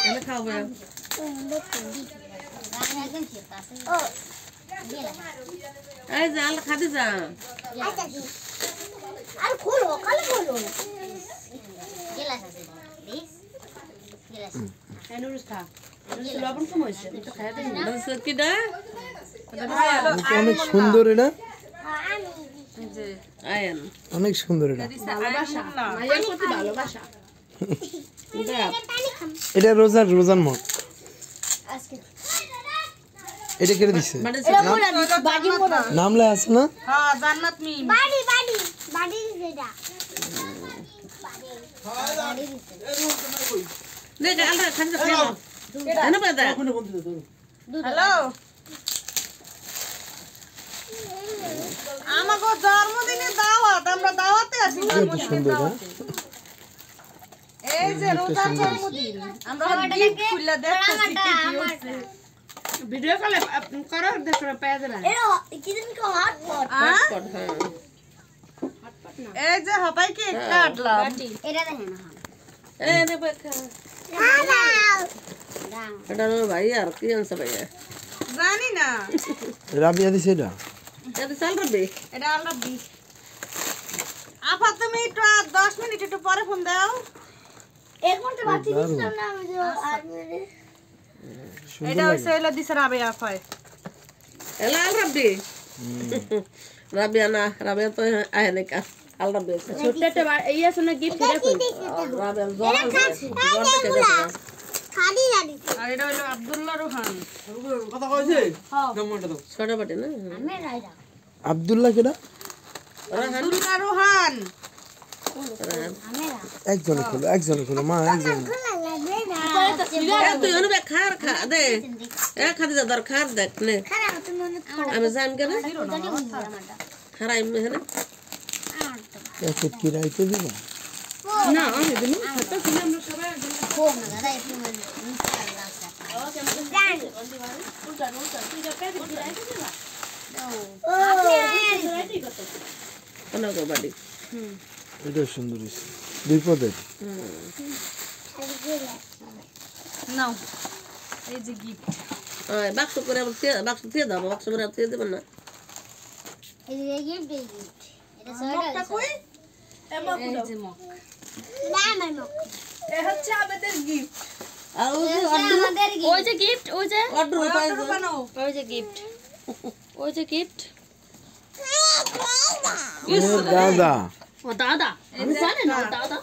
এনে খাবে এই জাল খাদি যা আর খোলো কালে খোলো গেলাস আছে দিস গেলাস এনুরুস খা লবণ কম হইছে তো খাইতে না কি দা অনেক সুন্দর এটা যে আয়ন অনেক সুন্দর এটা ভালোবাসা মায়ের প্রতি ভালোবাসা এটা রোজার মুখ আজকে এটা কেটে দিছে বাড়ি মোড়া নামলে আছে না হ্যাঁ জান্নাত মি বাড়ি যেটা বাড়ি দেখ আলরা খান খাও এনে বাদা হ্যালো আমাগো জন্মদিনে দাওয়াত আমরা দাওয়াতে আছি কত সুন্দর এই যে রোজার জন্মদিন আমরা গিফট খুলে দেখতেছি কি হচ্ছে ভিডিও কলে করো দেখো পেজ না এরা কিদিন কো হাট পট এই যে হপাই কি কাটলাম এটা দেখেন না এই নে দেখা দাও এটা ভাই আর কি আনছে ভাই জানি না রাবিয়া দিছে এটা এটা চাল রবে এটা আলরা বি আপা তুমি একটু 10 মিনিট একটু পরে ফোন দাও এক ঘন্টা বাকি দিছিলাম না আমি যে আর এটা হইছে এলা দিছে রাবে আপায় এলা আল রবে রাবিয়া না রাবিয়া তো আয় না কা আল রবে ছোটটা এই আছে না গিফট দেখো রাবিয়া জোর থেকে দেখো খালি জানি আর এটা হলো আব্দুল্লাহ রোহান কথা কইছে ছোট বাটি না আমি রাইডা আব্দুল্লাহ কেডা আব্দুল্লাহ রোহান আমি একজনে খোলো মা একজন তুই অনুবে খার খা দে এ খাদি যা দর খার দেখ নে খারাপ তুমি মনে খাও আমি জান কেন আমারটা খারাই মেহনে এত কি রাইতে দিবা না আমি দিন হাতে ছিল আমরা সবাই ফোন না দাদা একটু মিস্টার লাগছে কোন গো বাড়ি এটা সুন্দর হইছে দুই পদের নাও এই যে গিফট ওই বাক্স করে বাক্স দিয়ে দাও বাক্স করে দিয়ে দেবেন না এই যে গিফট এটা সরটা কই এই যে মক না আমার মুখ এ হচ্ছে আমাদের গিফট আর আমাদের ওই যে গিফট ওই যে অর্ডার বানাও ওই যে গিফট ওই যে গিফট দাদা ও দাদা আমি জানি না দাদা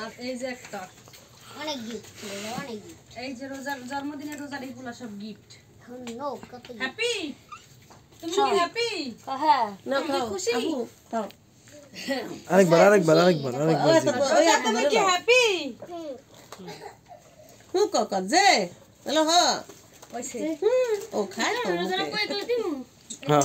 আর এই যে একটা অনেক গিফট অনেক গিফট এই যে রোজার জন্মদিনের রোজার এইগুলা সব গিফট নো কত হ্যাপি তুমি কি হ্যাপি হ্যাঁ না খাও খুশি খাও আরেকবার তুমি কি হ্যাপি হু কক যে হ্যালো হ ওইছে ও খায় তো রোজার কই দিল দিমু হ্যাঁ